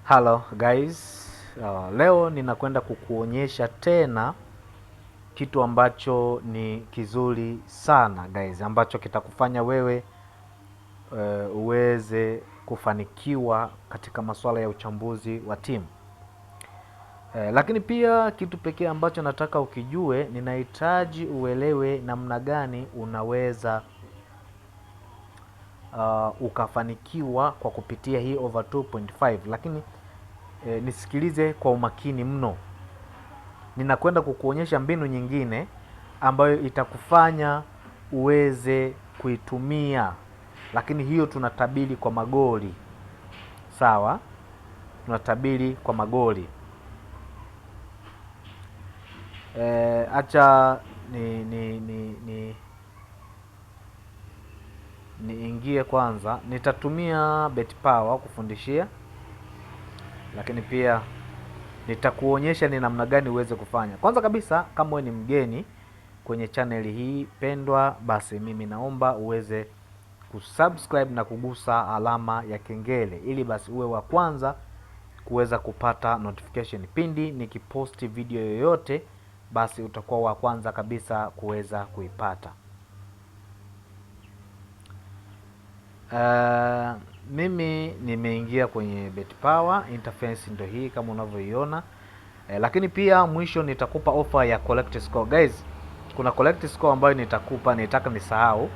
Hello guys, leo ninakwenda kukuonyesha tena kitu ambacho ni kizuri sana guys, ambacho kitakufanya wewe uweze kufanikiwa katika masuala ya uchambuzi wa timu. Lakini pia kitu pekee ambacho nataka ukijue, ninahitaji uelewe namna gani unaweza ukafanikiwa kwa kupitia hii over 2.5, lakini nisikilize kwa umakini mno. Ninakwenda kukuonyesha mbinu nyingine ambayo itakufanya uweze kuitumia, lakini hiyo tunatabiri kwa magoli. Sawa? Tunatabiri kwa magoli. Acha niingie kwanza. Nitatumia BetPawa kufundishia, lakini pia nitakuonyesha ni namna gani uweze kufanya. Kwanza kabisa, kama wewe ni mgeni kwenye channel hii pendwa, basi mimi naomba uweze kusubscribe na kugusa alama ya kengele, ili basi uwe wa kwanza kuweza kupata notification pindi nikiposti video yoyote, basi utakuwa wa kwanza kabisa kuweza kuipata. Mimi nimeingia kwenye BetPawa, interface ndio hii kama unavyoiona. Lakini pia mwisho nitakupa offer ya collect score. Guys, kuna collect score ambayo nitakupa, nitaka nisahau.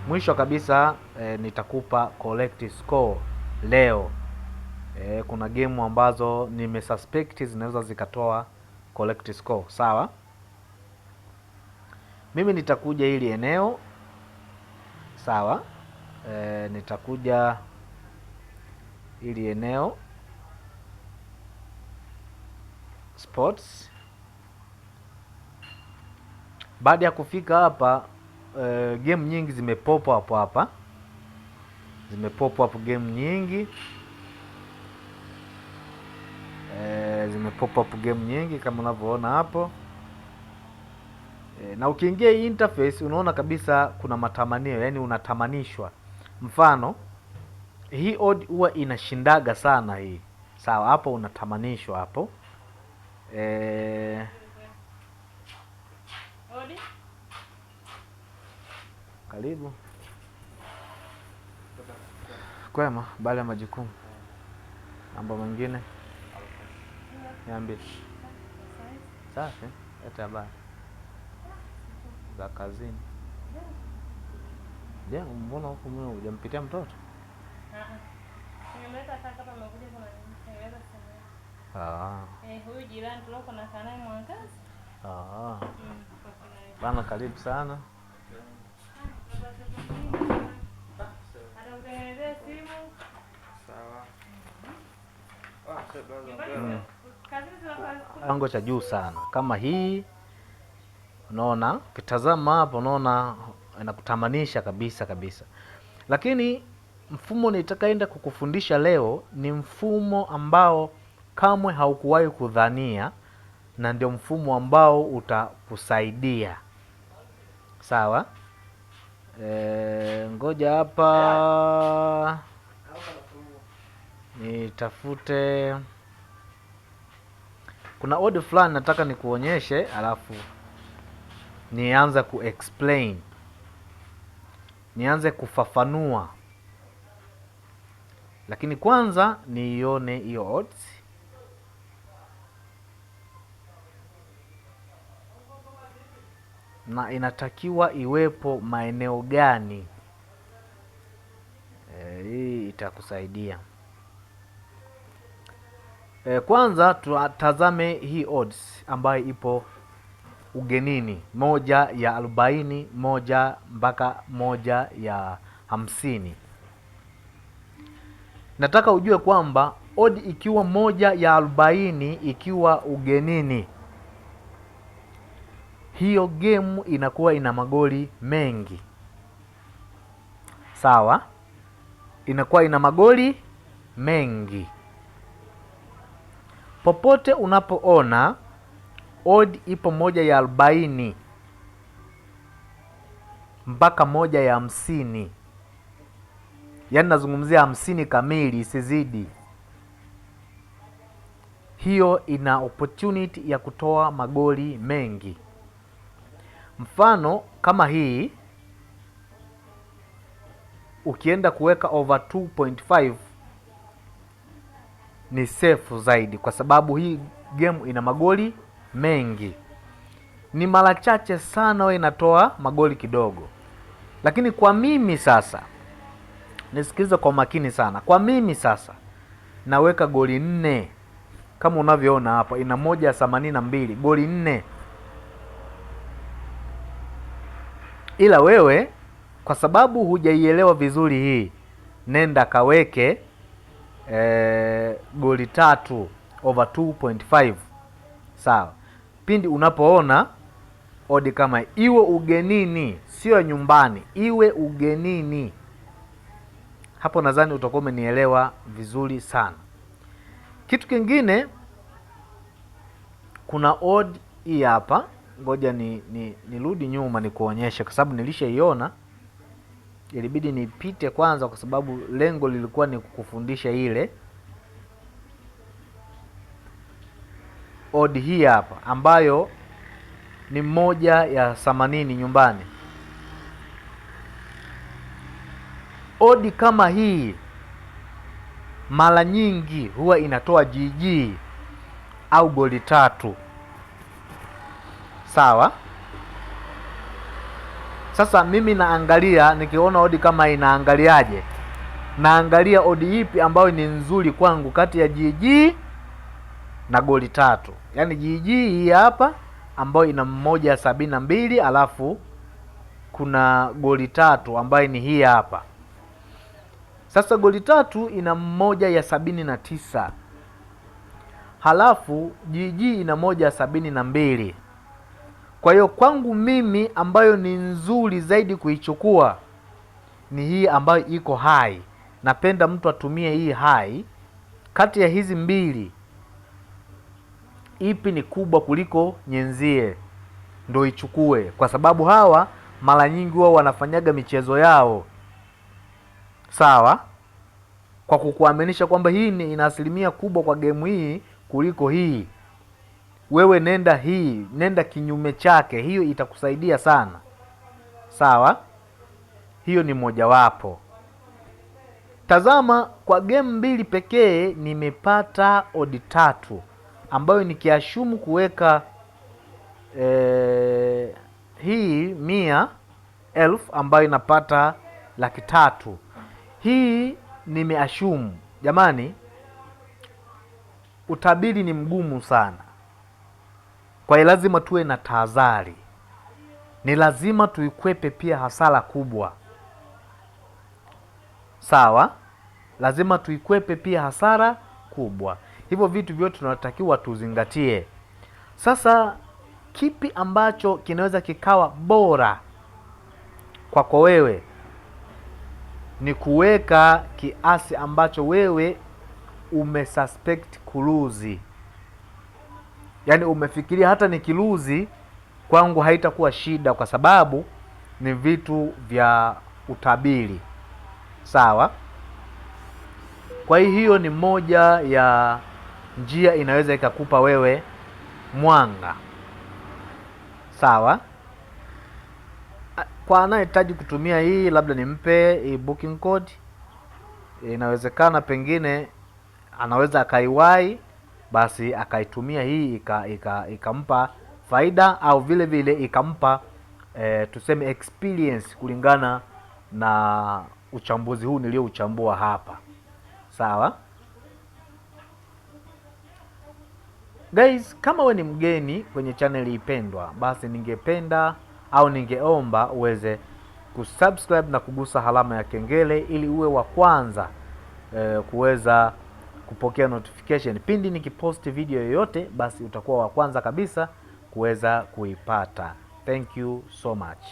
Mwisho kabisa nitakupa collect score leo. Kuna game ambazo nimesuspect zinaweza zikatoa collect score, sawa? Mimi nitakuja hili eneo, sawa? Nitakuja hili eneo sports. Baada ya kufika hapa, game nyingi zimepop up hapa. Zimepop up game nyingi. Zimepop up game nyingi kama unavyoona hapo. Na ukiingia hii interface unaona kabisa kuna matamanio, yani unatamanishwa. Mfano, hii odd huwa inashindaga sana hii. Sawa, hapo unatamanishwa hapo. Karibu. Kwema, baada ya majukumu. Mambo mengine? Niambie. Safi, hata habari za kazini. Je, mbona huko mimi hujampitia mtoto? Nimeleta kaka hapa amekuja kwa nitengeneza sema. Huyu jirani tuloko na sana Mwangazi. Bana, karibu sana. Atakutengenezea simu. Sawa. Kiwango cha juu sana kama hii, unaona, ukitazama hapo unaona inakutamanisha kabisa kabisa. Lakini mfumo nitakaenda kukufundisha leo ni mfumo ambao kamwe haukuwahi kudhania, na ndio mfumo ambao utakusaidia. Sawa? Ngoja hapa nitafute. Kuna odd fulani nataka nikuonyeshe, alafu nianze kuexplain, nianze kufafanua. Lakini kwanza niione hiyo odds. Na inatakiwa iwepo maeneo gani? Hii itakusaidia. Kwanza tutazame hii odds ambayo ipo ugenini, 1 ya 40, 1 mpaka 1 ya 50. Nataka ujue kwamba odd ikiwa 1 ya 40 ikiwa ugenini, hiyo game inakuwa ina magoli mengi. Sawa? Inakuwa ina magoli mengi. Popote unapoona odd ipo 1 ya 40 mpaka 1 ya 50, yaani nazungumzia 50 kamili, isizidi. hiyo ina opportunity ya kutoa magoli mengi. Mfano kama hii, ukienda kuweka over 2.5 ni safe zaidi, kwa sababu hii game ina magoli mengi. Ni mara chache sana wewe inatoa magoli kidogo. Lakini kwa mimi sasa, nisikilize kwa makini sana. Kwa mimi sasa naweka goli 4. Kama unavyoona hapa ina 1.82, goli 4. Ila wewe kwa sababu hujaielewa vizuri hii, nenda kaweke goli 3 over 2.5. Sawa. Pindi unapoona odi kama iwe ugenini, sio nyumbani, iwe ugenini, hapo nadhani utakuwa umenielewa vizuri sana. Kitu kingine, kuna odd hii hapa. Ngoja nirudi nyuma nikuonyeshe, kwa sababu nilishaiona, ilibidi nipite kwanza kwa sababu lengo lilikuwa ni kukufundisha ile odd hii hapa ambayo ni 1/80 nyumbani. Odd kama hii mara nyingi huwa inatoa GG au goli 3. Sawa. Sasa mimi naangalia, nikiona odd kama inaangaliaje, naangalia odd ipi ambayo ni nzuri kwangu kati ya GG na goli 3. Yaani GG hii hapa ambayo ina 1.72, alafu kuna goli 3 ambayo ni hii hapa. Sasa goli 3 ina 1.79, halafu GG ina 1.72. Kwa hiyo kwangu mimi ambayo ni nzuri zaidi kuichukua ni hii ambayo iko high. Napenda mtu atumie hii high. Kati ya hizi mbili, ipi ni kubwa kuliko nyenzie, ndo ichukue, kwa sababu hawa mara nyingi wao wanafanyaga michezo yao sawa, kwa kukuaminisha kwamba hii ina asilimia kubwa kwa game hii kuliko hii. Wewe nenda hii, nenda kinyume chake, hiyo itakusaidia sana. Sawa, hiyo ni mojawapo. Tazama, kwa game 2 pekee nimepata odd 3 ambayo nikiashumu kuweka hii 100,000 ambayo inapata 300,000. Hii nimeashumu. Jamani, utabiri ni mgumu sana, kwa hiyo lazima tuwe na tahadhari. Ni lazima tuikwepe pia hasara kubwa. Sawa, lazima tuikwepe pia hasara kubwa. Hivyo vitu vyote tunatakiwa tuzingatie. Sasa kipi ambacho kinaweza kikawa bora kwako wewe? Ni kuweka kiasi ambacho wewe umesuspect kuluzi. Yaani umefikiria hata nikiluzi kwangu haitakuwa shida, kwa sababu ni vitu vya utabiri. Sawa. Kwa hiyo ni moja ya njia inaweza ikakupa wewe mwanga. Sawa. Kwa anayehitaji kutumia hii, labda nimpe hii booking code. Inawezekana pengine anaweza akaiwai, basi akaitumia hii ikampa faida, au vile vile ikampa tuseme experience kulingana na uchambuzi huu niliouchambua hapa. Sawa guys, kama we ni mgeni kwenye channel ipendwa, basi ningependa au ningeomba uweze kusubscribe na kugusa alama ya kengele ili uwe wa kwanza kuweza kupokea notification pindi nikiposti video yoyote, basi utakuwa wa kwanza kabisa kuweza kuipata. Thank you so much.